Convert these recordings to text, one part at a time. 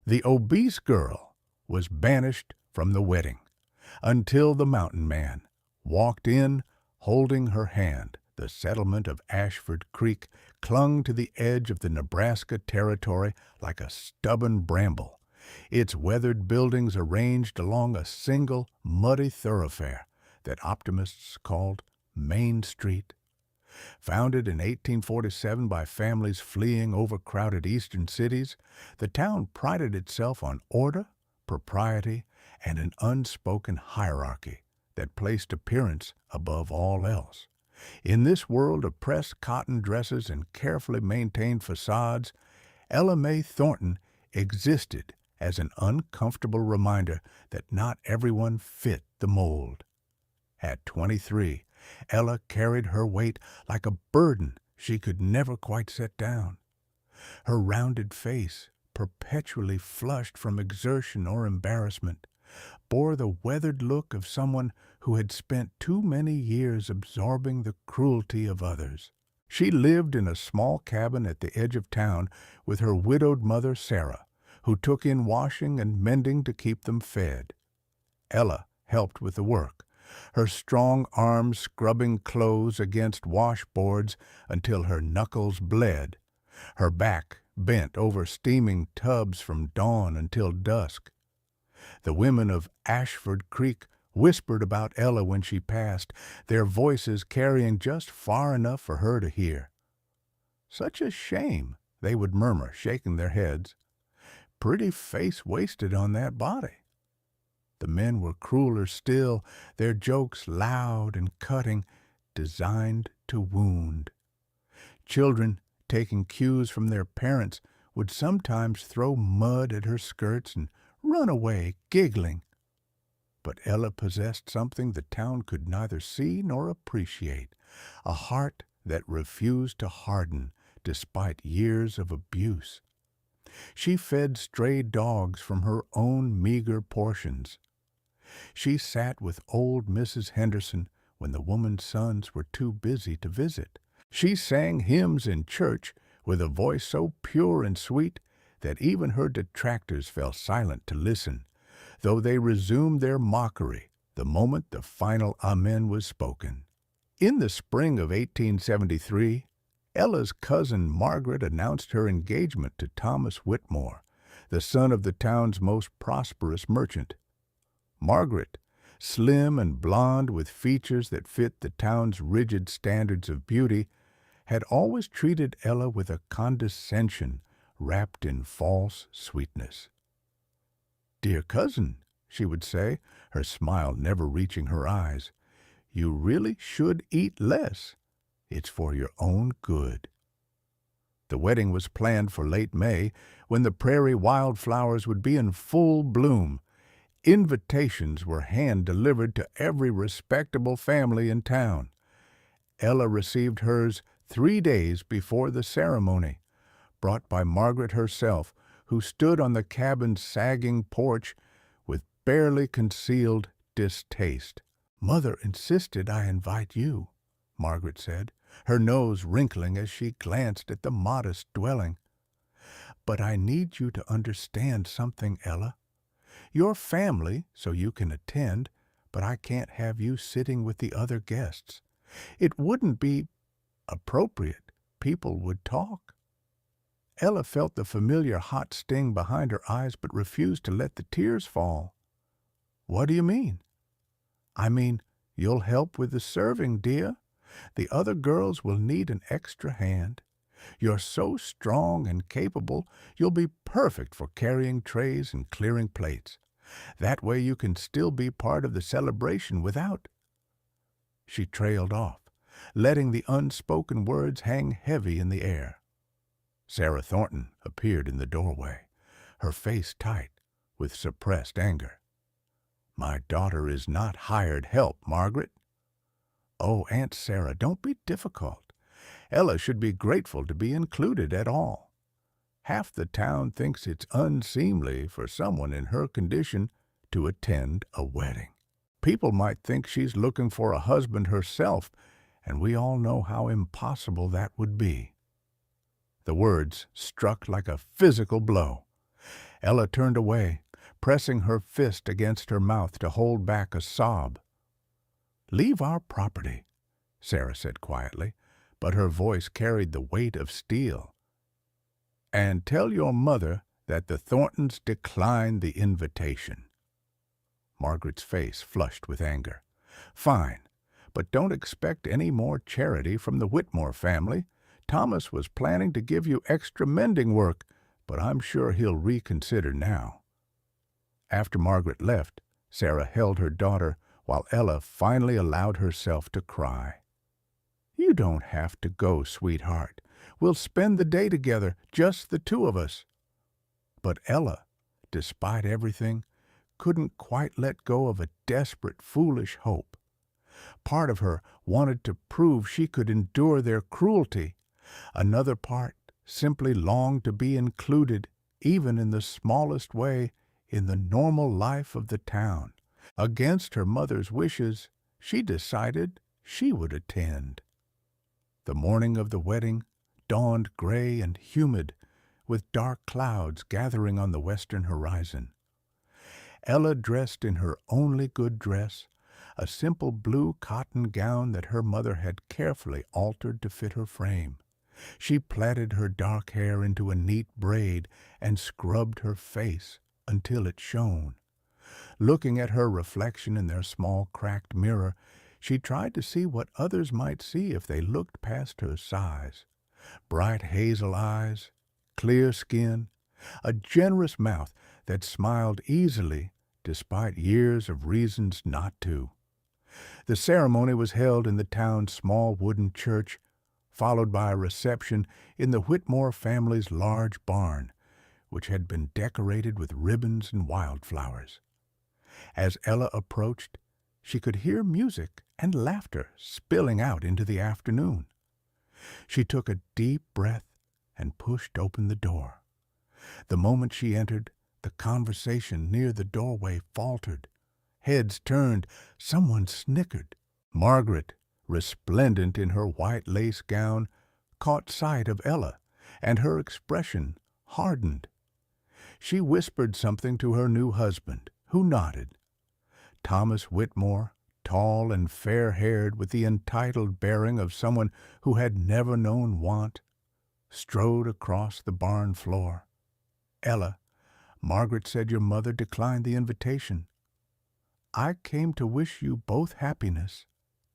The obese girl was banished from the wedding until the mountain man walked in holding her hand. The settlement of Ashford Creek clung to the edge of the Nebraska territory like a stubborn bramble, its weathered buildings arranged along a single muddy thoroughfare that optimists called Main Street. Founded in 1847 by families fleeing overcrowded eastern cities, the town prided itself on order, propriety, and an unspoken hierarchy that placed appearance above all else. In this world of pressed cotton dresses and carefully maintained facades, Ella Mae Thornton existed as an uncomfortable reminder that not everyone fit the mold. At 23, Ella carried her weight like a burden she could never quite set down. Her rounded face, perpetually flushed from exertion or embarrassment, bore the weathered look of someone who had spent too many years absorbing the cruelty of others. She lived in a small cabin at the edge of town with her widowed mother, Sarah, who took in washing and mending to keep them fed. Ella helped with the work, her strong arms scrubbing clothes against washboards until her knuckles bled, her back bent over steaming tubs from dawn until dusk. The women of Ashford Creek whispered about Ella when she passed, their voices carrying just far enough for her to hear. "Such a shame," they would murmur, shaking their heads. "Pretty face wasted on that body." The men were crueler still, their jokes loud and cutting, designed to wound. Children, taking cues from their parents, would sometimes throw mud at her skirts and run away, giggling. But Ella possessed something the town could neither see nor appreciate, a heart that refused to harden despite years of abuse. She fed stray dogs from her own meager portions. She sat with old Mrs. Henderson when the woman's sons were too busy to visit. She sang hymns in church with a voice so pure and sweet that even her detractors fell silent to listen, though they resumed their mockery the moment the final amen was spoken. In the spring of 1873, Ella's cousin Margaret announced her engagement to Thomas Whitmore, the son of the town's most prosperous merchant. Margaret, slim and blonde with features that fit the town's rigid standards of beauty, had always treated Ella with a condescension wrapped in false sweetness. "Dear cousin," she would say, her smile never reaching her eyes, "you really should eat less. It's for your own good." The wedding was planned for late May, when the prairie wildflowers would be in full bloom. Invitations were hand-delivered to every respectable family in town. Ella received hers 3 days before the ceremony, brought by Margaret herself, who stood on the cabin's sagging porch with barely concealed distaste. "Mother insisted I invite you," Margaret said, her nose wrinkling as she glanced at the modest dwelling. "But I need you to understand something, Ella. Your family, so you can attend, but I can't have you sitting with the other guests. It wouldn't be appropriate. People would talk." Ella felt the familiar hot sting behind her eyes but refused to let the tears fall. "What do you mean?" "I mean, you'll help with the serving, dear. The other girls will need an extra hand. You're so strong and capable, you'll be perfect for carrying trays and clearing plates. That way you can still be part of the celebration without—" She trailed off, letting the unspoken words hang heavy in the air. Sarah Thornton appeared in the doorway, her face tight with suppressed anger. "My daughter is not hired help, Margaret." "Oh, Aunt Sarah, don't be difficult. Ella should be grateful to be included at all. Half the town thinks it's unseemly for someone in her condition to attend a wedding. People might think she's looking for a husband herself, and we all know how impossible that would be." The words struck like a physical blow. Ella turned away, pressing her fist against her mouth to hold back a sob. "Leave our property," Sarah said quietly, but her voice carried the weight of steel. "And tell your mother that the Thorntons declined the invitation." Margaret's face flushed with anger. "Fine, but don't expect any more charity from the Whitmore family. Thomas was planning to give you extra mending work, but I'm sure he'll reconsider now." After Margaret left, Sarah held her daughter while Ella finally allowed herself to cry. "You don't have to go, sweetheart. We'll spend the day together, just the two of us." But Ella, despite everything, couldn't quite let go of a desperate, foolish hope. Part of her wanted to prove she could endure their cruelty. Another part simply longed to be included, even in the smallest way, in the normal life of the town. Against her mother's wishes, she decided she would attend. The morning of the wedding dawned gray and humid, with dark clouds gathering on the western horizon. Ella, dressed in her only good dress, a simple blue cotton gown that her mother had carefully altered to fit her frame. She plaited her dark hair into a neat braid and scrubbed her face until it shone. Looking at her reflection in their small cracked mirror, she tried to see what others might see if they looked past her size. Bright hazel eyes, clear skin, a generous mouth that smiled easily despite years of reasons not to. The ceremony was held in the town's small wooden church, followed by a reception in the Whitmore family's large barn, which had been decorated with ribbons and wildflowers. As Ella approached, she could hear music and laughter spilling out into the afternoon. She took a deep breath and pushed open the door. The moment she entered, the conversation near the doorway faltered. Heads turned, someone snickered. Margaret, resplendent in her white lace gown, caught sight of Ella, and her expression hardened. She whispered something to her new husband, who nodded. Thomas Whitmore, tall and fair-haired with the entitled bearing of someone who had never known want, strode across the barn floor. "Ella, Margaret said your mother declined the invitation." "I came to wish you both happiness,"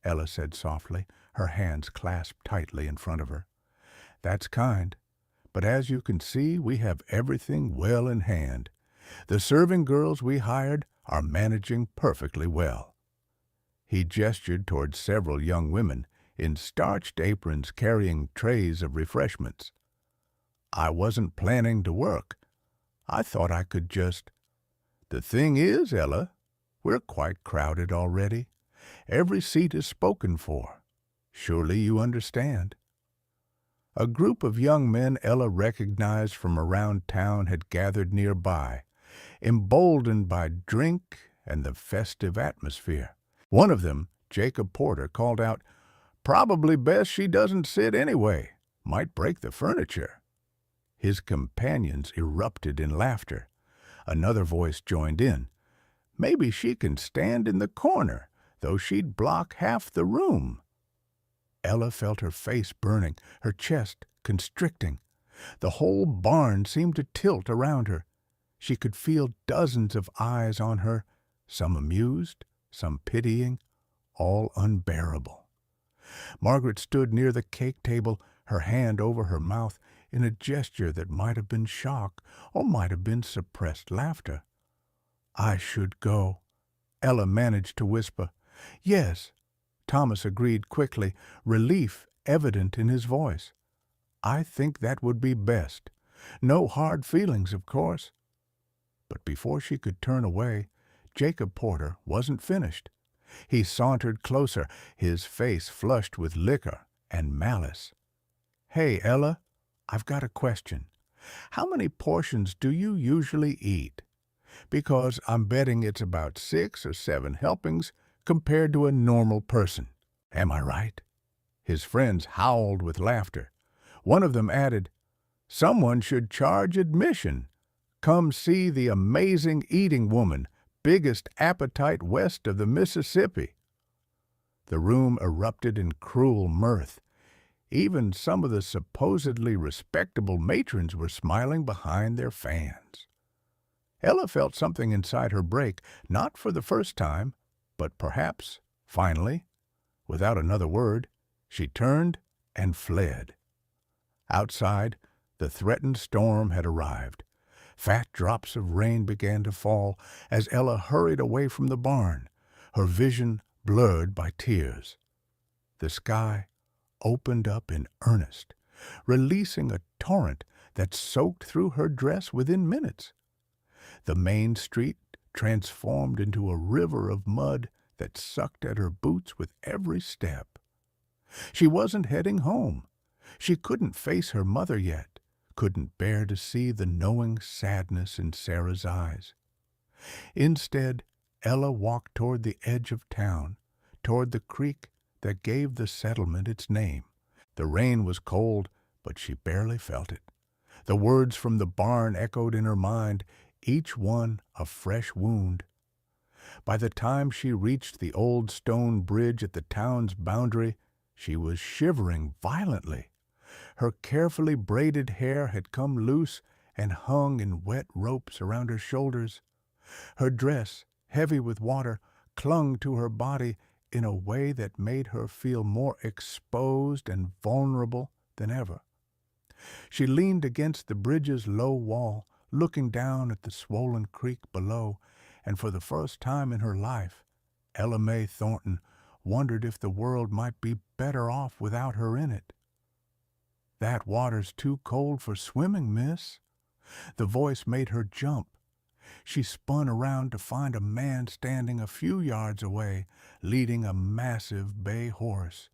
Ella said softly, her hands clasped tightly in front of her. "That's kind, but as you can see, we have everything well in hand. The serving girls we hired are managing perfectly well." He gestured toward several young women in starched aprons carrying trays of refreshments. "I wasn't planning to work. I thought I could just—" "The thing is, Ella, we're quite crowded already. Every seat is spoken for. Surely you understand." A group of young men Ella recognized from around town had gathered nearby, emboldened by drink and the festive atmosphere. One of them, Jacob Porter, called out, "Probably best she doesn't sit anyway. Might break the furniture." His companions erupted in laughter. Another voice joined in. "Maybe she can stand in the corner, though she'd block half the room." Ella felt her face burning, her chest constricting. The whole barn seemed to tilt around her. She could feel dozens of eyes on her, some amused, some pitying, all unbearable. Margaret stood near the cake table, her hand over her mouth, in a gesture that might have been shock or might have been suppressed laughter. "I should go," Ella managed to whisper. "Yes," Thomas agreed quickly, relief evident in his voice. "I think that would be best. No hard feelings, of course." But before she could turn away, Jacob Porter wasn't finished. He sauntered closer, his face flushed with liquor and malice. "Hey, Ella, I've got a question. How many portions do you usually eat? Because I'm betting it's about 6 or 7 helpings compared to a normal person. Am I right?" His friends howled with laughter. One of them added, "Someone should charge admission. Come see the amazing eating woman, biggest appetite west of the Mississippi." The room erupted in cruel mirth. Even some of the supposedly respectable matrons were smiling behind their fans. Ella felt something inside her break, not for the first time, but perhaps, finally. Without another word, she turned and fled. Outside, the threatened storm had arrived. Fat drops of rain began to fall as Ella hurried away from the barn, her vision blurred by tears. The sky opened up in earnest, releasing a torrent that soaked through her dress within minutes. The main street transformed into a river of mud that sucked at her boots with every step. She wasn't heading home. She couldn't face her mother yet, couldn't bear to see the knowing sadness in Sarah's eyes. Instead, Ella walked toward the edge of town, toward the creek that gave the settlement its name. The rain was cold, but she barely felt it. The words from the barn echoed in her mind, each one a fresh wound. By the time she reached the old stone bridge at the town's boundary, she was shivering violently. Her carefully braided hair had come loose and hung in wet ropes around her shoulders. Her dress, heavy with water, clung to her body in a way that made her feel more exposed and vulnerable than ever. She leaned against the bridge's low wall, looking down at the swollen creek below, and for the first time in her life, Ella Mae Thornton wondered if the world might be better off without her in it. "That water's too cold for swimming, miss." The voice made her jump. She spun around to find a man standing a few yards away, leading a massive bay horse.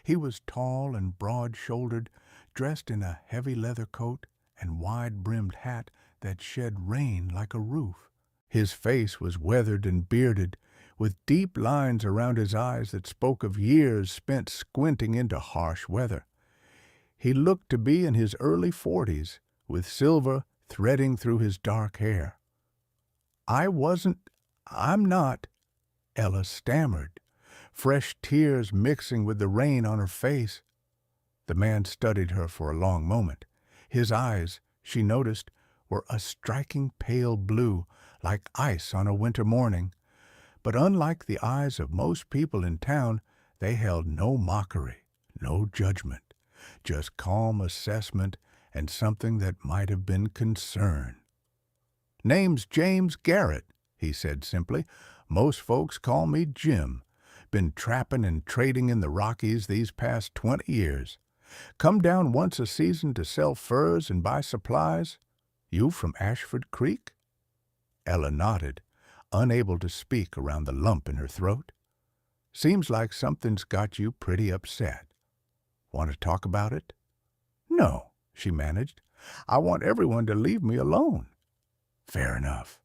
He was tall and broad-shouldered, dressed in a heavy leather coat and wide-brimmed hat that shed rain like a roof. His face was weathered and bearded, with deep lines around his eyes that spoke of years spent squinting into harsh weather. He looked to be in his early 40s, with silver threading through his dark hair. I'm not," Ella stammered, fresh tears mixing with the rain on her face. The man studied her for a long moment. His eyes, she noticed, were a striking pale blue, like ice on a winter morning. But unlike the eyes of most people in town, they held no mockery, no judgment, just calm assessment and something that might have been concern. "Name's James Garrett," he said simply. "Most folks call me Jim. Been trapping and trading in the Rockies these past 20 years. Come down once a season to sell furs and buy supplies. You from Ashford Creek?" Ella nodded, unable to speak around the lump in her throat. "Seems like something's got you pretty upset. Want to talk about it?" "No," she managed. "I want everyone to leave me alone." "Fair enough."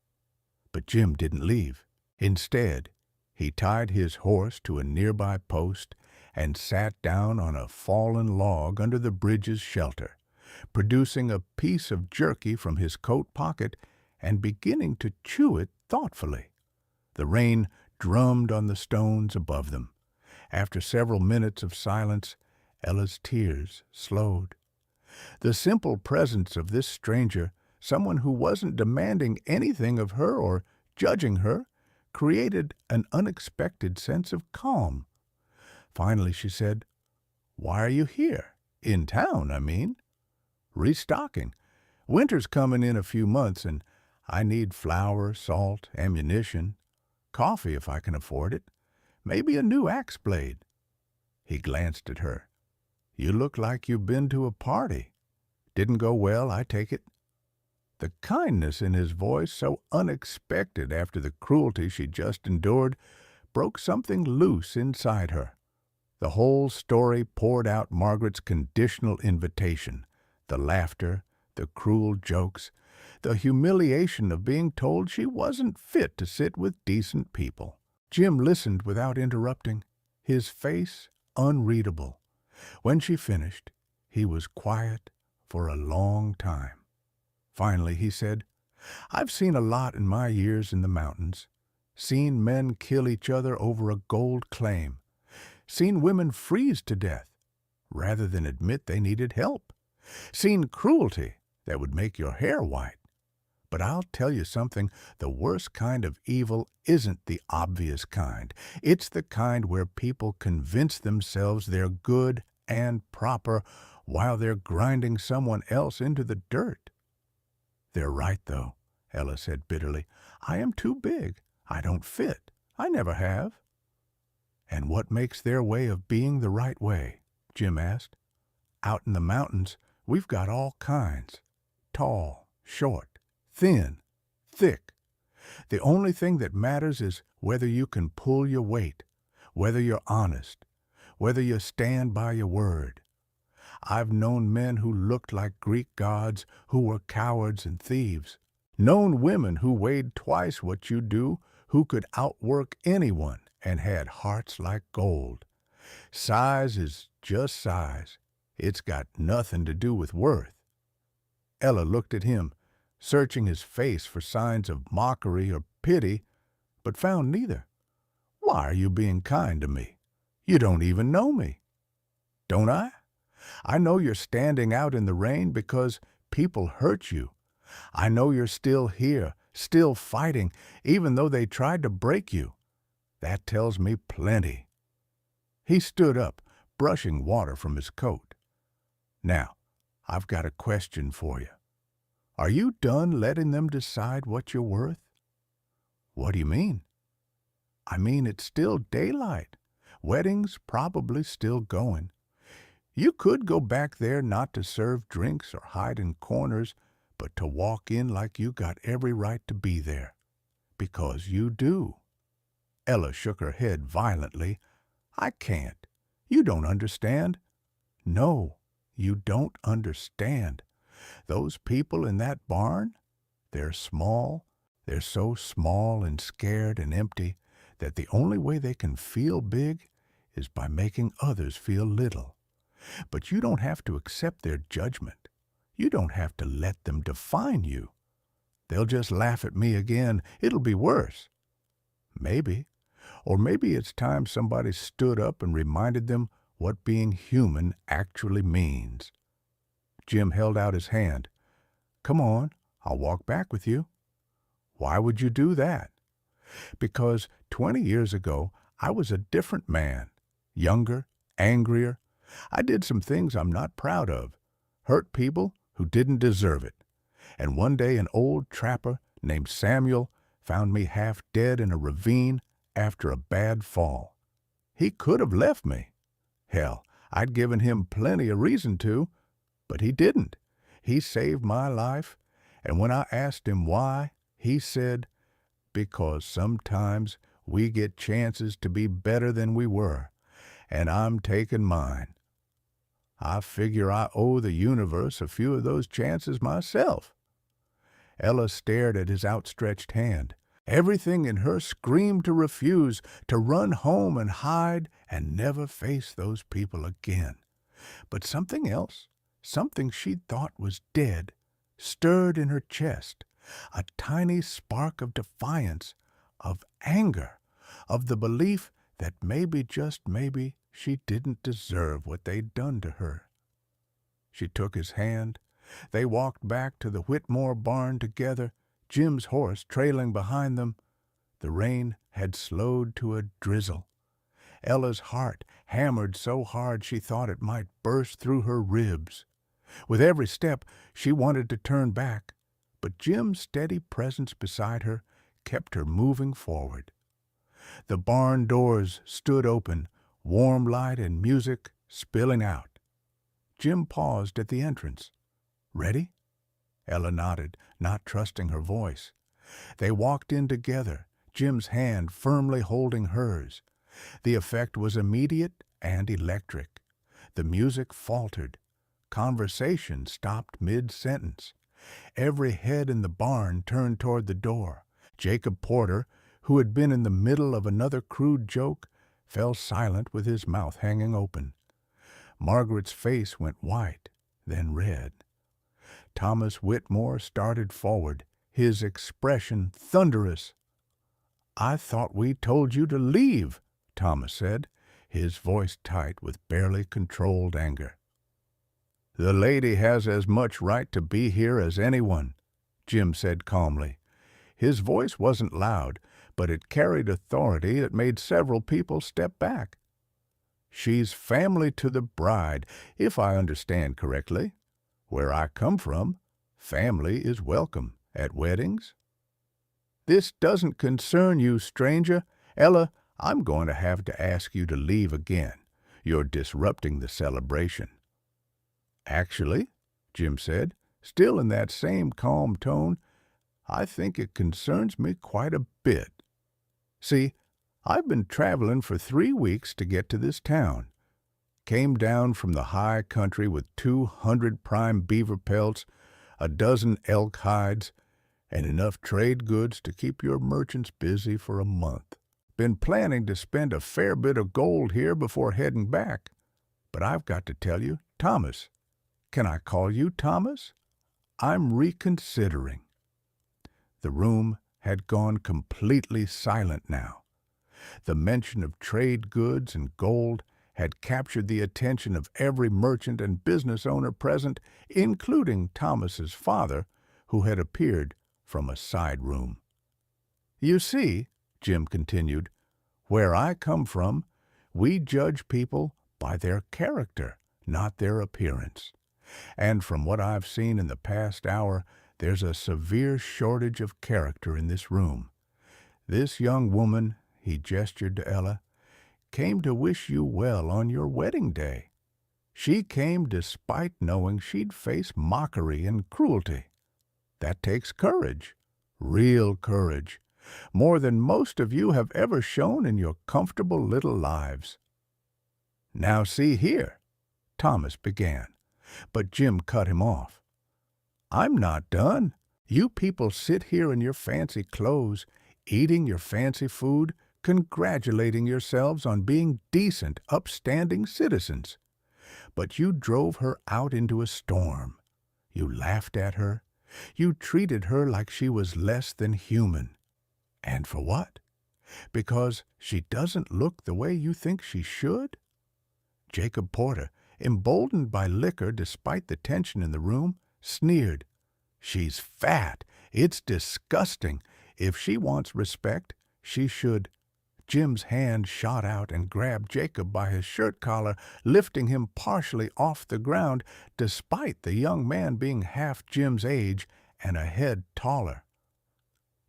But Jim didn't leave. Instead, he tied his horse to a nearby post and sat down on a fallen log under the bridge's shelter, producing a piece of jerky from his coat pocket and beginning to chew it thoughtfully. The rain drummed on the stones above them. After several minutes of silence, Ella's tears slowed. The simple presence of this stranger, someone who wasn't demanding anything of her or judging her, created an unexpected sense of calm. Finally she said, "Why are you here? In town, I mean." "Restocking. Winter's coming in a few months, and I need flour, salt, ammunition, coffee if I can afford it, maybe a new axe blade." He glanced at her. "You look like you've been to a party. Didn't go well, I take it?" The kindness in his voice, so unexpected after the cruelty she just endured, broke something loose inside her. The whole story poured out Margaret's conditional invitation, the laughter, the cruel jokes, the humiliation of being told she wasn't fit to sit with decent people. Jim listened without interrupting, his face unreadable. When she finished, he was quiet for a long time. Finally he said, I've seen a lot in my years in the mountains. Seen men kill each other over a gold claim. Seen women freeze to death rather than admit they needed help. Seen cruelty that would make your hair white. But I'll tell you something, the worst kind of evil isn't the obvious kind. It's the kind where people convince themselves they're good and proper while they're grinding someone else into the dirt. They're right, though, Ella said bitterly. I am too big. I don't fit. I never have. And what makes their way of being the right way? Jim asked. Out in the mountains, we've got all kinds. Tall, short, thin, thick. The only thing that matters is whether you can pull your weight, whether you're honest, whether you stand by your word. I've known men who looked like Greek gods who were cowards and thieves. Known women who weighed twice what you do, who could outwork anyone and had hearts like gold. Size is just size. It's got nothing to do with worth. Ella looked at him, searching his face for signs of mockery or pity, but found neither. Why are you being kind to me? You don't even know me. Don't I? I know you're standing out in the rain because people hurt you. I know you're still here, still fighting, even though they tried to break you. That tells me plenty. He stood up, brushing water from his coat. Now, I've got a question for you. Are you done letting them decide what you're worth? What do you mean? I mean, it's still daylight. Weddings probably still going. You could go back there not to serve drinks or hide in corners, but to walk in like you got every right to be there. Because you do. Ella shook her head violently. I can't. You don't understand. No, you don't understand. Those people in that barn, they're small. They're so small and scared and empty that the only way they can feel big is by making others feel little. But you don't have to accept their judgment. You don't have to let them define you. They'll just laugh at me again. It'll be worse. Maybe. Or maybe it's time somebody stood up and reminded them what being human actually means. Jim held out his hand. Come on, I'll walk back with you. Why would you do that? Because 20 years ago, I was a different man. Younger, angrier. I did some things I'm not proud of. Hurt people who didn't deserve it. And one day an old trapper named Samuel found me half dead in a ravine after a bad fall. He could have left me. Hell, I'd given him plenty of reason to, but he didn't. He saved my life, and when I asked him why, he said, because sometimes we get chances to be better than we were, and I'm taking mine. I figure I owe the universe a few of those chances myself. Ella stared at his outstretched hand. Everything in her screamed to refuse, to run home and hide and never face those people again. But something else, something she'd thought was dead, stirred in her chest, a tiny spark of defiance, of anger, of the belief that maybe, just maybe, she didn't deserve what they'd done to her. She took his hand. They walked back to the Whitmore barn together, Jim's horse trailing behind them. The rain had slowed to a drizzle. Ella's heart hammered so hard she thought it might burst through her ribs. With every step, she wanted to turn back, but Jim's steady presence beside her kept her moving forward. The barn doors stood open, warm light and music spilling out. Jim paused at the entrance. Ready? Ella nodded, not trusting her voice. They walked in together, Jim's hand firmly holding hers. The effect was immediate and electric. The music faltered. Conversation stopped mid-sentence. Every head in the barn turned toward the door. Jacob Porter, who had been in the middle of another crude joke, fell silent with his mouth hanging open. Margaret's face went white, then red. Thomas Whitmore started forward, his expression thunderous. "I thought we told you to leave," Thomas said, his voice tight with barely controlled anger. "The lady has as much right to be here as anyone," Jim said calmly. His voice wasn't loud, but it carried authority that made several people step back. "She's family to the bride, if I understand correctly. Where I come from, family is welcome at weddings." "This doesn't concern you, stranger. Ella, I'm going to ask you to leave again. You're disrupting the celebration." "Actually," Jim said, still in that same calm tone, "I think it concerns me quite a bit. See, I've been traveling for 3 weeks to get to this town. Came down from the high country with 200 prime beaver pelts, a dozen elk hides, and enough trade goods to keep your merchants busy for a month. Been planning to spend a fair bit of gold here before heading back. But I've got to tell you, Thomas, can I call you Thomas? I'm reconsidering." The room had gone completely silent now. The mention of trade goods and gold had captured the attention of every merchant and business owner present, including Thomas's father, who had appeared from a side room. "You see," Jim continued, "where I come from, we judge people by their character, not their appearance. And from what I've seen in the past hour, there's a severe shortage of character in this room. This young woman," he gestured to Ella, "came to wish you well on your wedding day. She came despite knowing she'd face mockery and cruelty. That takes courage, real courage, more than most of you have ever shown in your comfortable little lives." "Now see here," Thomas began, but Jim cut him off. "I'm not done. You people sit here in your fancy clothes, eating your fancy food, congratulating yourselves on being decent, upstanding citizens. But you drove her out into a storm. You laughed at her. You treated her like she was less than human. And for what? Because she doesn't look the way you think she should?" Jacob Porter, emboldened by liquor despite the tension in the room, sneered. "She's fat. It's disgusting. If she wants respect, she should—" Jim's hand shot out and grabbed Jacob by his shirt collar, lifting him partially off the ground, despite the young man being half Jim's age and a head taller.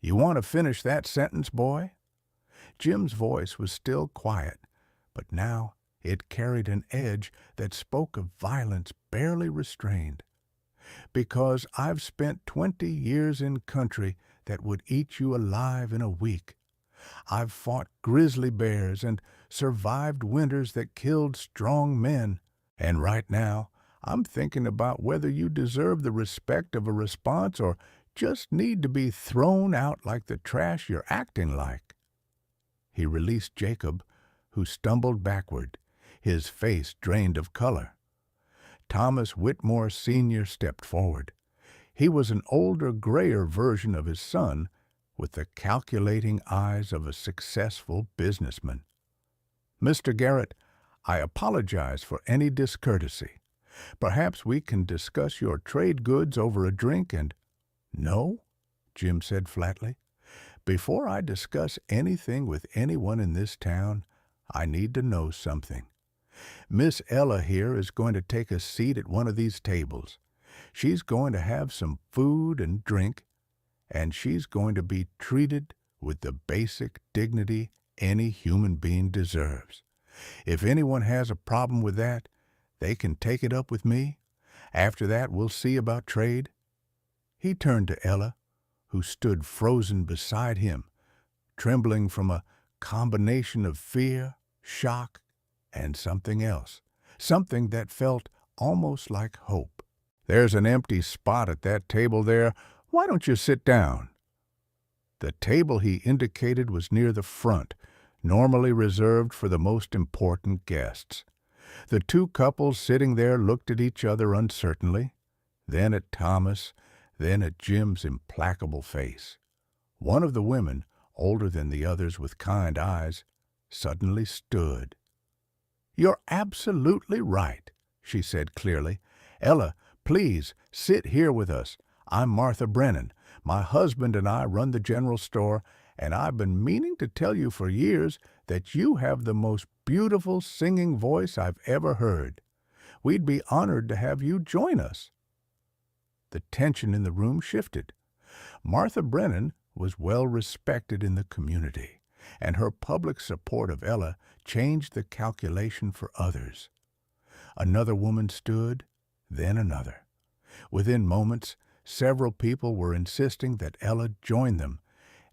"You want to finish that sentence, boy?" Jim's voice was still quiet, but now it carried an edge that spoke of violence barely restrained. "Because I've spent 20 years in country that would eat you alive in a week. I've fought grizzly bears and survived winters that killed strong men. And right now, I'm thinking about whether you deserve the respect of a response or just need to be thrown out like the trash you're acting like." He released Jacob, who stumbled backward, his face drained of color. Thomas Whitmore Sr. stepped forward. He was an older, grayer version of his son, with the calculating eyes of a successful businessman. "Mr. Garrett, I apologize for any discourtesy. Perhaps we can discuss your trade goods over a drink and—" "No," Jim said flatly. "Before I discuss anything with anyone in this town, I need to know something. Miss Ella here is going to take a seat at one of these tables. She's going to have some food and drink, and she's going to be treated with the basic dignity any human being deserves. If anyone has a problem with that, they can take it up with me. After that, we'll see about trade." He turned to Ella, who stood frozen beside him, trembling from a combination of fear, shock, and something else, something that felt almost like hope. "There's an empty spot at that table there. Why don't you sit down?" The table he indicated was near the front, normally reserved for the most important guests. The two couples sitting there looked at each other uncertainly, then at Thomas, then at Jim's implacable face. One of the women, older than the others with kind eyes, suddenly stood. "You're absolutely right," she said clearly. "Ella, please sit here with us. I'm Martha Brennan. My husband and I run the general store, and I've been meaning to tell you for years that you have the most beautiful singing voice I've ever heard. We'd be honored to have you join us." The tension in the room shifted. Martha Brennan was well respected in the community, and her public support of Ella changed the calculation for others. Another woman stood, then another. Within moments, several people were insisting that Ella join them,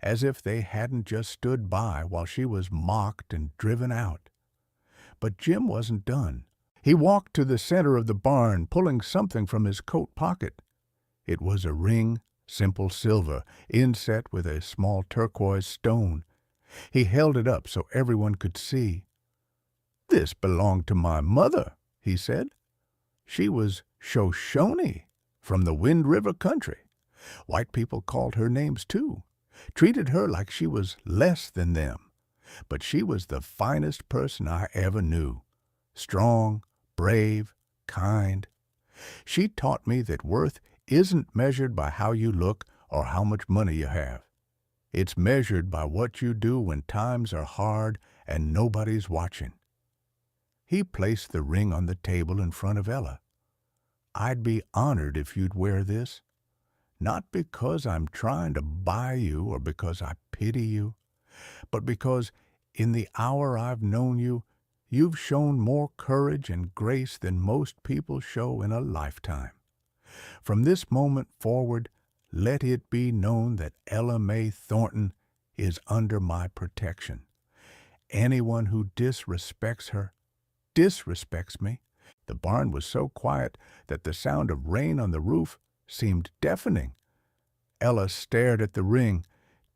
as if they hadn't just stood by while she was mocked and driven out. But Jim wasn't done. He walked to the center of the barn, pulling something from his coat pocket. It was a ring, simple silver, inset with a small turquoise stone. He held it up so everyone could see. "This belonged to my mother," he said. "She was Shoshone from the Wind River country. White people called her names too, treated her like she was less than them. But she was the finest person I ever knew. Strong, brave, kind. She taught me that worth isn't measured by how you look or how much money you have. It's measured by what you do when times are hard and nobody's watching." He placed the ring on the table in front of Ella. "I'd be honored if you'd wear this. Not because I'm trying to buy you or because I pity you, but because in the hour I've known you, you've shown more courage and grace than most people show in a lifetime. From this moment forward, let it be known that Ella Mae Thornton is under my protection. Anyone who disrespects her disrespects me." The barn was so quiet that the sound of rain on the roof seemed deafening. Ella stared at the ring,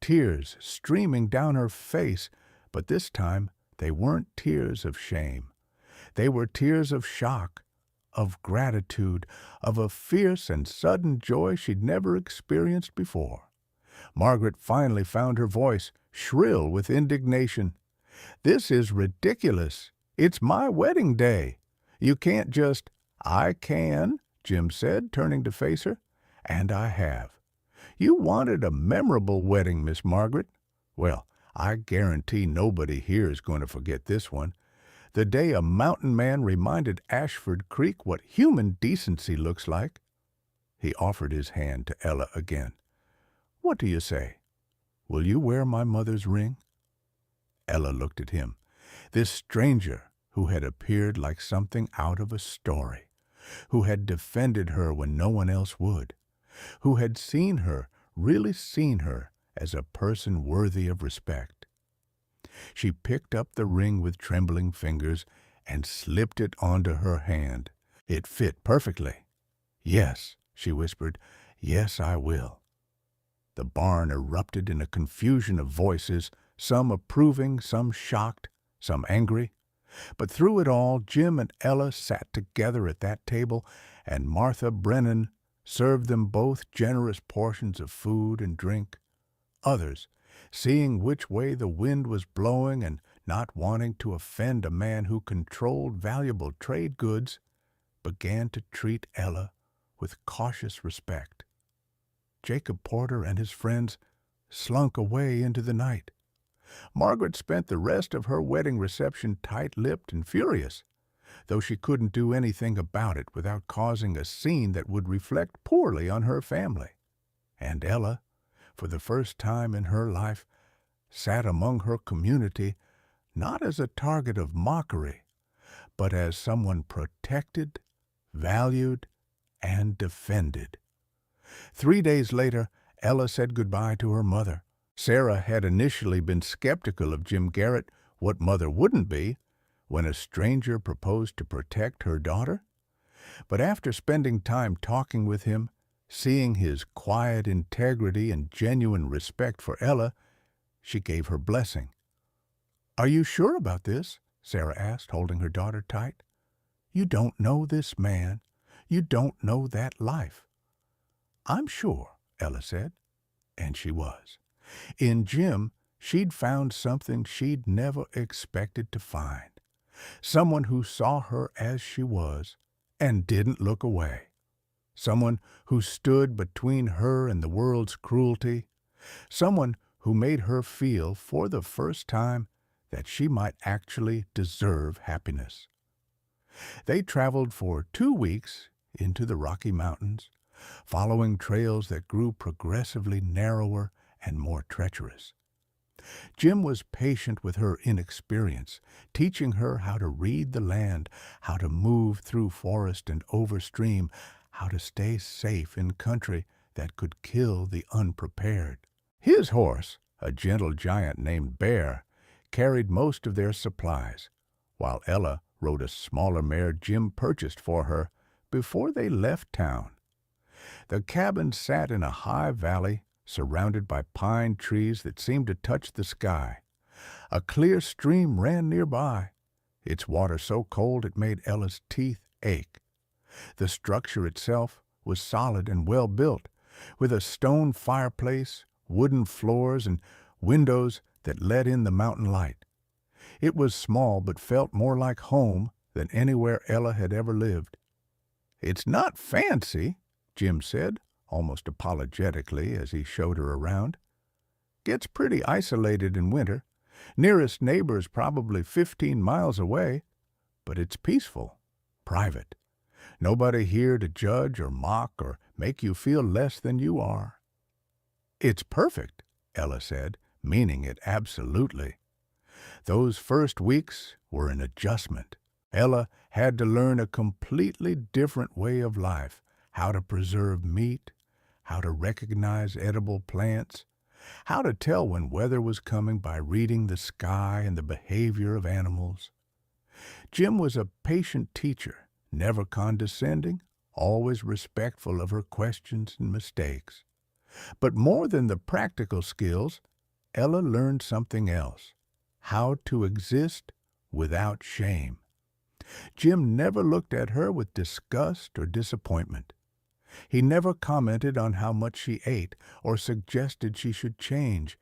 tears streaming down her face, but this time they weren't tears of shame. They were tears of shock, of gratitude, of a fierce and sudden joy she'd never experienced before. Margaret finally found her voice, shrill with indignation. "This is ridiculous. It's my wedding day. You can't just—" "I can," Jim said, turning to face her. "And I have. You wanted a memorable wedding, Miss Margaret. Well, I guarantee nobody here is going to forget this one. The day a mountain man reminded Ashford Creek what human decency looks like." He offered his hand to Ella again. "What do you say? Will you wear my mother's ring?" Ella looked at him. This stranger who had appeared like something out of a story, who had defended her when no one else would, who had seen her, really seen her, as a person worthy of respect. She picked up the ring with trembling fingers and slipped it onto her hand. It fit perfectly. "Yes," she whispered, "yes, I will." The barn erupted in a confusion of voices, some approving, some shocked, some angry. But through it all, Jim and Ella sat together at that table, and Martha Brennan served them both generous portions of food and drink. Others, seeing which way the wind was blowing and not wanting to offend a man who controlled valuable trade goods, began to treat Ella with cautious respect. Jacob Porter and his friends slunk away into the night. Margaret spent the rest of her wedding reception tight-lipped and furious, though she couldn't do anything about it without causing a scene that would reflect poorly on her family. And Ella, for the first time in her life, sat among her community not as a target of mockery, but as someone protected, valued, and defended. 3 days later, Ella said goodbye to her mother. Sarah had initially been skeptical of Jim Garrett, what mother wouldn't be, when a stranger proposed to protect her daughter. But after spending time talking with him, seeing his quiet integrity and genuine respect for Ella, she gave her blessing. "Are you sure about this?" Sarah asked, holding her daughter tight. "You don't know this man. You don't know that life." I'm sure, Ella said, and she was. In Jim, she'd found something she'd never expected to find. Someone who saw her as she was and didn't look away. Someone who stood between her and the world's cruelty. Someone who made her feel for the first time that she might actually deserve happiness. They traveled for 2 weeks into the Rocky Mountains, following trails that grew progressively narrower and more treacherous. Jim was patient with her inexperience, teaching her how to read the land, how to move through forest and over stream, how to stay safe in country that could kill the unprepared. His horse, a gentle giant named Bear, carried most of their supplies, while Ella rode a smaller mare Jim purchased for her before they left town. The cabin sat in a high valley surrounded by pine trees that seemed to touch the sky. A clear stream ran nearby, its water so cold it made Ella's teeth ache. The structure itself was solid and well built, with a stone fireplace, wooden floors, and windows that let in the mountain light. It was small but felt more like home than anywhere Ella had ever lived. "It's not fancy," Jim said, almost apologetically as he showed her around. "Gets pretty isolated in winter. Nearest neighbor's probably 15 miles away, but it's peaceful, private. Nobody here to judge or mock or make you feel less than you are." "It's perfect," Ella said, meaning it absolutely. Those first weeks were an adjustment. Ella had to learn a completely different way of life, how to preserve meat, how to recognize edible plants, how to tell when weather was coming by reading the sky and the behavior of animals. Jim was a patient teacher, never condescending, always respectful of her questions and mistakes. But more than the practical skills, Ella learned something else: how to exist without shame. Jim never looked at her with disgust or disappointment. He never commented on how much she ate or suggested she should change.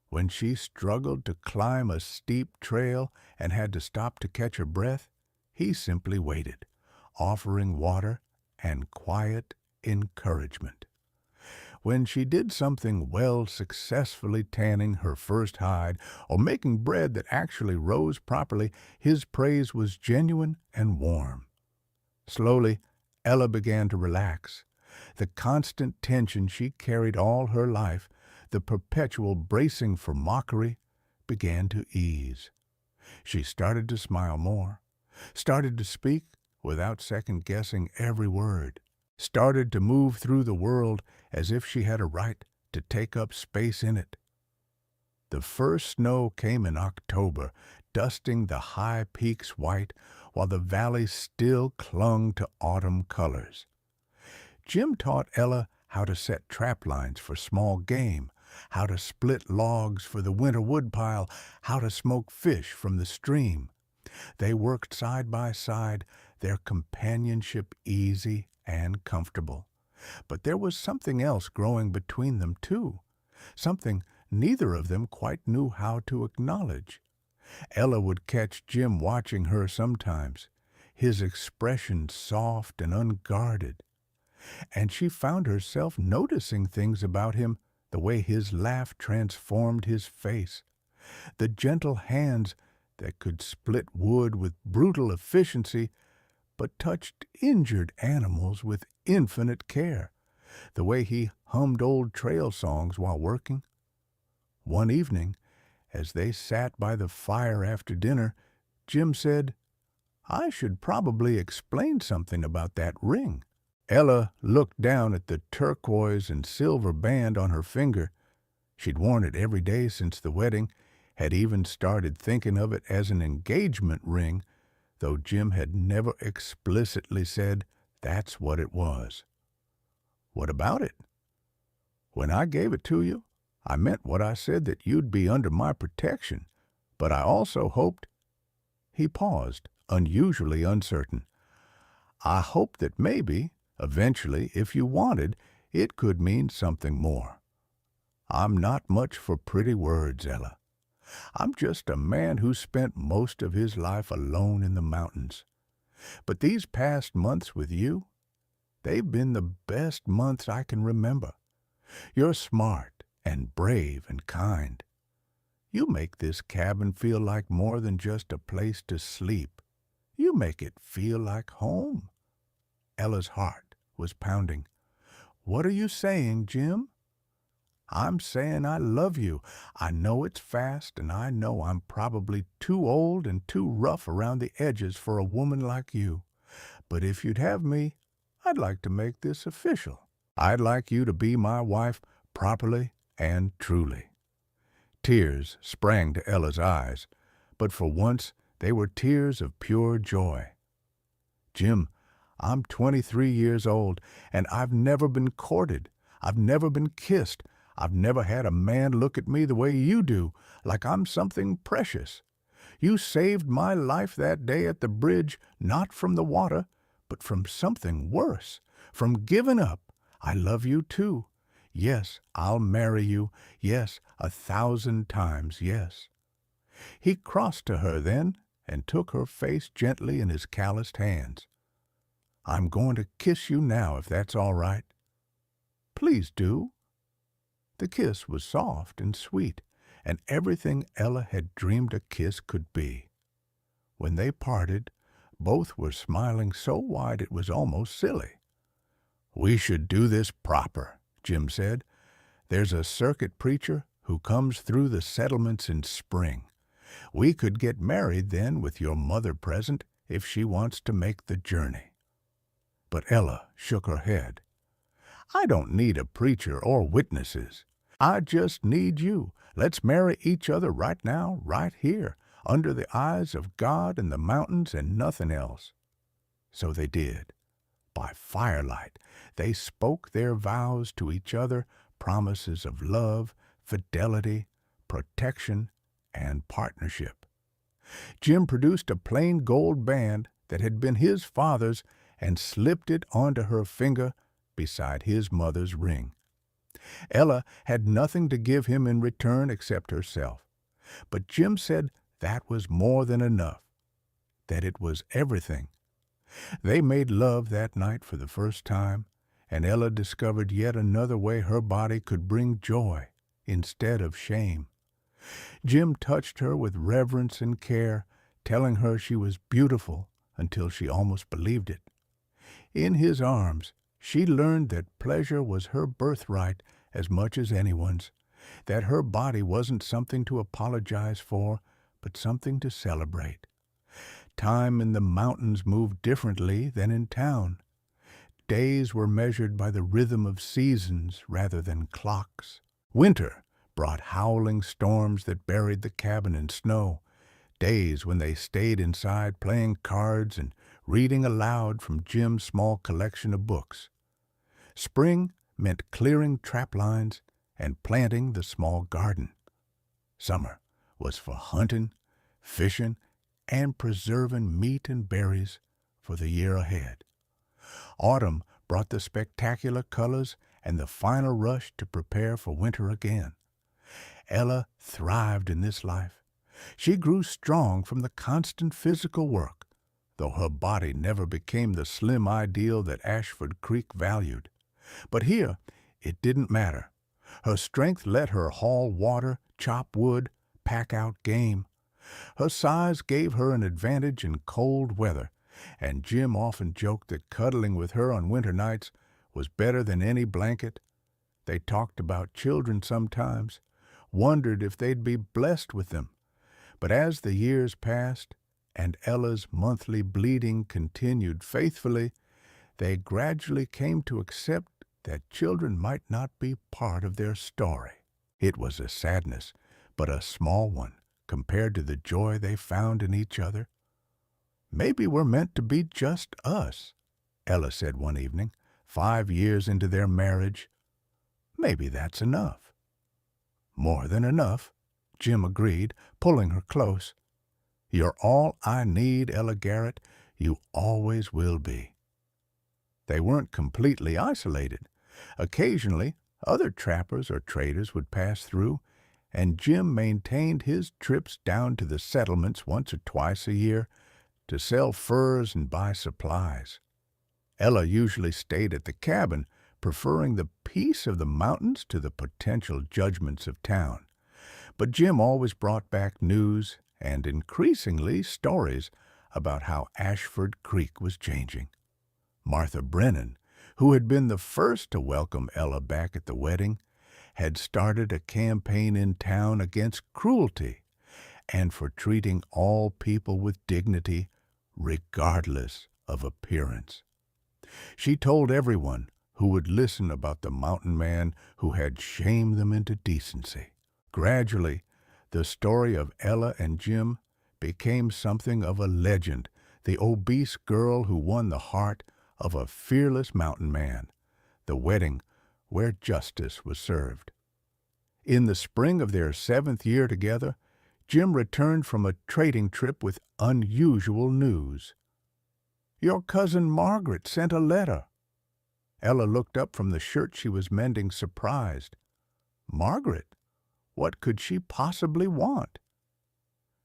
When she struggled to climb a steep trail and had to stop to catch her breath, he simply waited, offering water and quiet encouragement. When she did something well, successfully tanning her first hide or making bread that actually rose properly, his praise was genuine and warm. Slowly, Ella began to relax. The constant tension she carried all her life, the perpetual bracing for mockery, began to ease. She started to smile more, started to speak without second-guessing every word, started to move through the world as if she had a right to take up space in it. The first snow came in October, dusting the high peaks white, while the valley still clung to autumn colors. Jim taught Ella how to set trap lines for small game, how to split logs for the winter woodpile, how to smoke fish from the stream. They worked side by side, their companionship easy and comfortable. But there was something else growing between them, too, something neither of them quite knew how to acknowledge. Ella would catch Jim watching her sometimes, his expression soft and unguarded, and she found herself noticing things about him, the way his laugh transformed his face, the gentle hands that could split wood with brutal efficiency but touched injured animals with infinite care, the way he hummed old trail songs while working. One evening, as they sat by the fire after dinner, Jim said, "I should probably explain something about that ring." Ella looked down at the turquoise and silver band on her finger. She'd worn it every day since the wedding, had even started thinking of it as an engagement ring, though Jim had never explicitly said that's what it was. "What about it?" "When I gave it to you, I meant what I said, that you'd be under my protection, but I also hoped—" He paused, unusually uncertain. "I hoped that maybe, eventually, if you wanted, it could mean something more. I'm not much for pretty words, Ella. I'm just a man who spent most of his life alone in the mountains. But these past months with you, they've been the best months I can remember. You're smart and brave and kind. You make this cabin feel like more than just a place to sleep. You make it feel like home. Ella's heart was pounding. What are you saying, Jim? I'm saying I love you. I know it's fast, and I know I'm probably too old and too rough around the edges for a woman like you. But if you'd have me, I'd like to make this official. I'd like you to be my wife properly and truly. Tears sprang to Ella's eyes, but for once they were tears of pure joy. Jim, I'm 23 years old, and I've never been courted. I've never been kissed. I've never had a man look at me the way you do, like I'm something precious. You saved my life that day at the bridge, not from the water, but from something worse, from giving up. I love you too. Yes, I'll marry you. Yes, 1,000 times yes. He crossed to her then and took her face gently in his calloused hands. I'm going to kiss you now, if that's all right. Please do. The kiss was soft and sweet, and everything Ella had dreamed a kiss could be. When they parted, both were smiling so wide it was almost silly. We should do this proper, Jim said. There's a circuit preacher who comes through the settlements in spring. We could get married then with your mother present if she wants to make the journey. But Ella shook her head. I don't need a preacher or witnesses. I just need you. Let's marry each other right now, right here, under the eyes of God and the mountains and nothing else. So they did. By firelight, they spoke their vows to each other, promises of love, fidelity, protection, and partnership. Jim produced a plain gold band that had been his father's and slipped it onto her finger beside his mother's ring. Ella had nothing to give him in return except herself, but Jim said that was more than enough, that it was everything. They made love that night for the first time, and Ella discovered yet another way her body could bring joy instead of shame. Jim touched her with reverence and care, telling her she was beautiful until she almost believed it. In his arms, she learned that pleasure was her birthright as much as anyone's, that her body wasn't something to apologize for, but something to celebrate. Time in the mountains moved differently than in town. Days were measured by the rhythm of seasons rather than clocks. Winter brought howling storms that buried the cabin in snow, days when they stayed inside playing cards and reading aloud from Jim's small collection of books. Spring meant clearing trap lines and planting the small garden. Summer was for hunting, fishing, and preserving meat and berries for the year ahead. Autumn brought the spectacular colors and the final rush to prepare for winter again. Ella thrived in this life. She grew strong from the constant physical work, though her body never became the slim ideal that Ashford Creek valued. But here, it didn't matter. Her strength let her haul water, chop wood, pack out game. Her size gave her an advantage in cold weather, and Jim often joked that cuddling with her on winter nights was better than any blanket. They talked about children sometimes, wondered if they'd be blessed with them. But as the years passed, and Ella's monthly bleeding continued faithfully, they gradually came to accept that children might not be part of their story. It was a sadness, but a small one compared to the joy they found in each other. Maybe we're meant to be just us, Ella said one evening, 5 years into their marriage. Maybe that's enough. More than enough, Jim agreed, pulling her close. You're all I need, Ella Garrett. You always will be. They weren't completely isolated. Occasionally, other trappers or traders would pass through, and Jim maintained his trips down to the settlements once or twice a year to sell furs and buy supplies. Ella usually stayed at the cabin, preferring the peace of the mountains to the potential judgments of town. But Jim always brought back news and increasingly stories about how Ashford Creek was changing. Martha Brennan, who had been the first to welcome Ella back at the wedding, had started a campaign in town against cruelty and for treating all people with dignity, regardless of appearance. She told everyone who would listen about the mountain man who had shamed them into decency. Gradually, the story of Ella and Jim became something of a legend, the obese girl who won the heart of a fearless mountain man, the wedding where justice was served. In the spring of their 7th year together, Jim returned from a trading trip with unusual news. "Your cousin Margaret sent a letter." Ella looked up from the shirt she was mending, surprised. "Margaret? What could she possibly want?"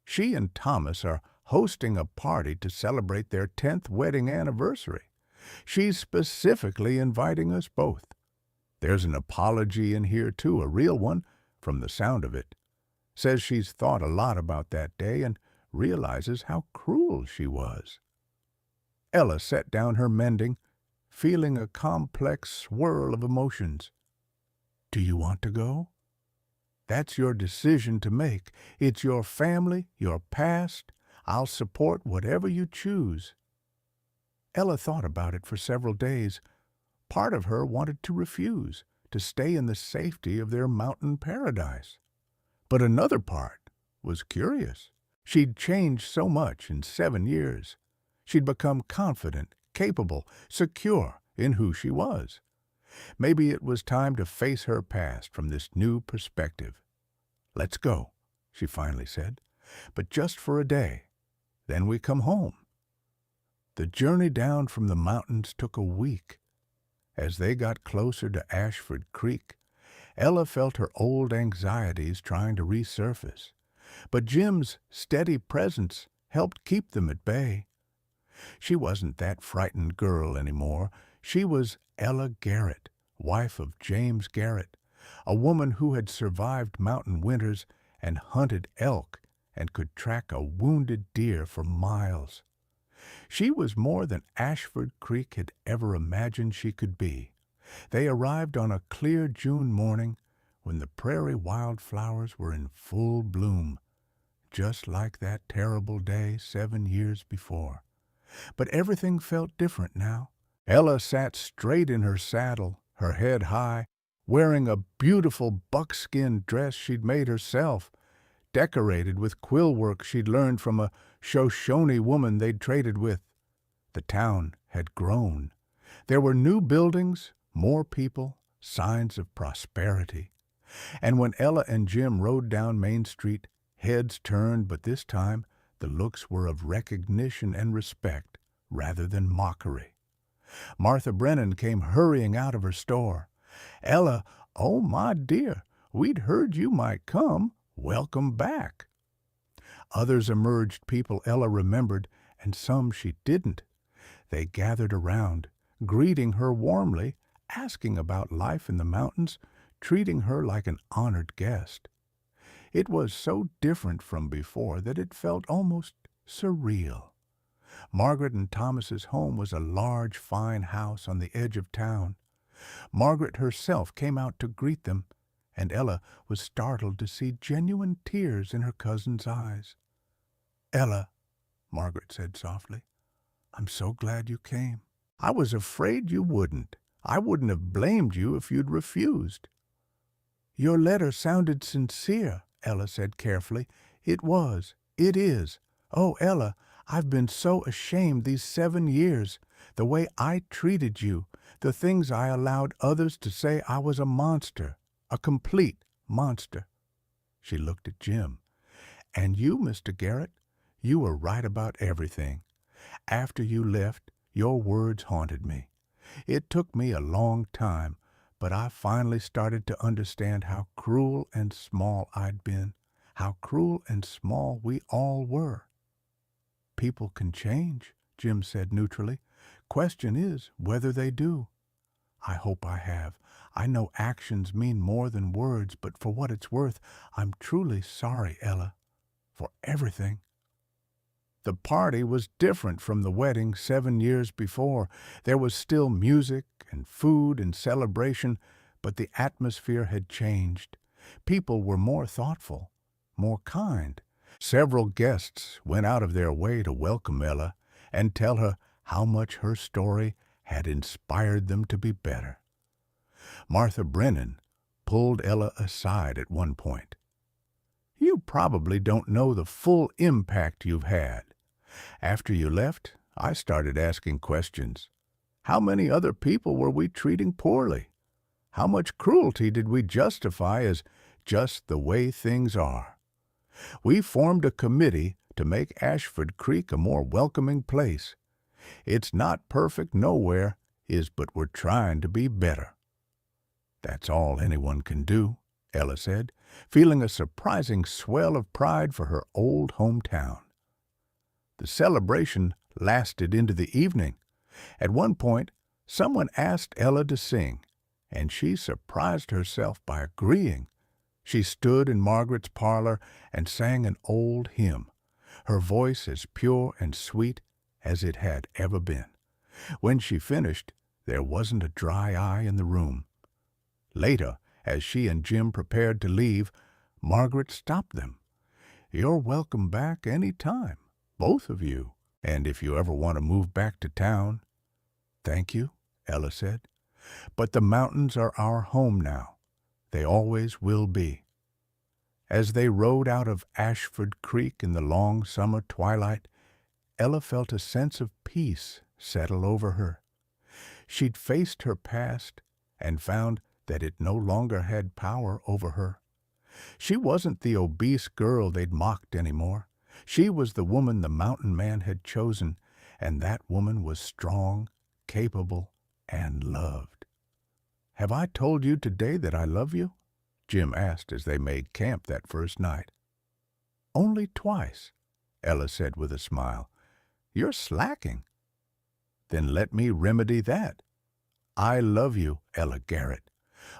"She and Thomas are hosting a party to celebrate their 10th wedding anniversary. She's specifically inviting us both. There's an apology in here, too, a real one, from the sound of it. Says she's thought a lot about that day and realizes how cruel she was." Ella set down her mending, feeling a complex swirl of emotions. "Do you want to go?" "That's your decision to make. It's your family, your past. I'll support whatever you choose." Ella thought about it for several days. Part of her wanted to refuse, to stay in the safety of their mountain paradise. But another part was curious. She'd changed so much in 7 years. She'd become confident, capable, secure in who she was. Maybe it was time to face her past from this new perspective. "Let's go," she finally said, "but just for a day. Then we come home." The journey down from the mountains took a week. As they got closer to Ashford Creek, Ella felt her old anxieties trying to resurface. But Jim's steady presence helped keep them at bay. She wasn't that frightened girl anymore. She was Ella Garrett, wife of James Garrett, a woman who had survived mountain winters and hunted elk and could track a wounded deer for miles. She was more than Ashford Creek had ever imagined she could be. They arrived on a clear June morning when the prairie wildflowers were in full bloom, just like that terrible day 7 years before. But everything felt different now. Ella sat straight in her saddle, her head high, wearing a beautiful buckskin dress she'd made herself, decorated with quill work she'd learned from a Shoshone woman they'd traded with. The town had grown. There were new buildings, more people, signs of prosperity. And when Ella and Jim rode down Main Street, heads turned, but this time the looks were of recognition and respect rather than mockery. Martha Brennan came hurrying out of her store. "Ella, oh, my dear, we'd heard you might come. Welcome back." Others emerged, people Ella remembered, and some she didn't. They gathered around, greeting her warmly, asking about life in the mountains, treating her like an honored guest. It was so different from before that it felt almost surreal. Margaret and Thomas's home was a large, fine house on the edge of town. Margaret herself came out to greet them, and Ella was startled to see genuine tears in her cousin's eyes. "Ella," Margaret said softly, "I'm so glad you came. I was afraid you wouldn't. I wouldn't have blamed you if you'd refused." "Your letter sounded sincere," Ella said carefully. "It was. It is. Oh, Ella, I've been so ashamed these 7 years, the way I treated you, the things I allowed others to say I was a monster, a complete monster." She looked at Jim. "And you, Mr. Garrett, you were right about everything. After you left, your words haunted me. It took me a long time, But I finally started to understand how cruel and small I'd been, how cruel and small we all were. People can change, Jim said neutrally. Question is whether they do. I hope I have. I know actions mean more than words, but for what it's worth, I'm truly sorry, Ella, for everything. The party was different from the wedding 7 years before. There was still music and food and celebration, but the atmosphere had changed. People were more thoughtful, more kind. Several guests went out of their way to welcome Ella and tell her how much her story had inspired them to be better. Martha Brennan pulled Ella aside at one point. You probably don't know the full impact you've had. After you left, I started asking questions. How many other people were we treating poorly? How much cruelty did we justify as just the way things are? We formed a committee to make Ashford Creek a more welcoming place. It's not perfect nowhere, but we're trying to be better. That's all anyone can do, Ella said, feeling a surprising swell of pride for her old hometown. The celebration lasted into the evening. At one point, someone asked Ella to sing, and she surprised herself by agreeing. She stood in Margaret's parlor and sang an old hymn, her voice as pure and sweet as it had ever been. When she finished, there wasn't a dry eye in the room. Later, as she and Jim prepared to leave, Margaret stopped them. You're welcome back any time, both of you, and if you ever want to move back to town. Thank you, Ella said. But the mountains are our home now. They always will be. As they rode out of Ashford Creek in the long summer twilight, Ella felt a sense of peace settle over her. She'd faced her past and found that it no longer had power over her. She wasn't the obese girl they'd mocked anymore. She was the woman the mountain man had chosen, and that woman was strong, capable, and loved. Have I told you today that I love you? Jim asked as they made camp that first night. Only twice, Ella said with a smile. You're slacking. Then let me remedy that. I love you, Ella Garrett,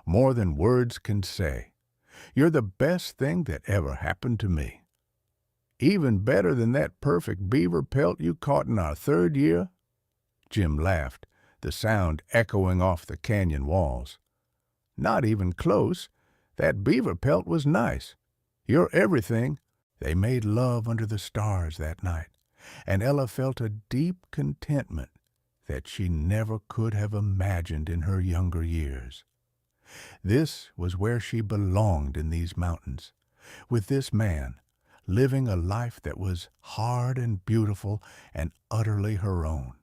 more than words can say. You're the best thing that ever happened to me. Even better than that perfect beaver pelt you caught in our 3rd year? Jim laughed, the sound echoing off the canyon walls. Not even close. That beaver pelt was nice. You're everything. They made love under the stars that night, and Ella felt a deep contentment that she never could have imagined in her younger years. This was where she belonged in these mountains, with this man, living a life that was hard and beautiful and utterly her own.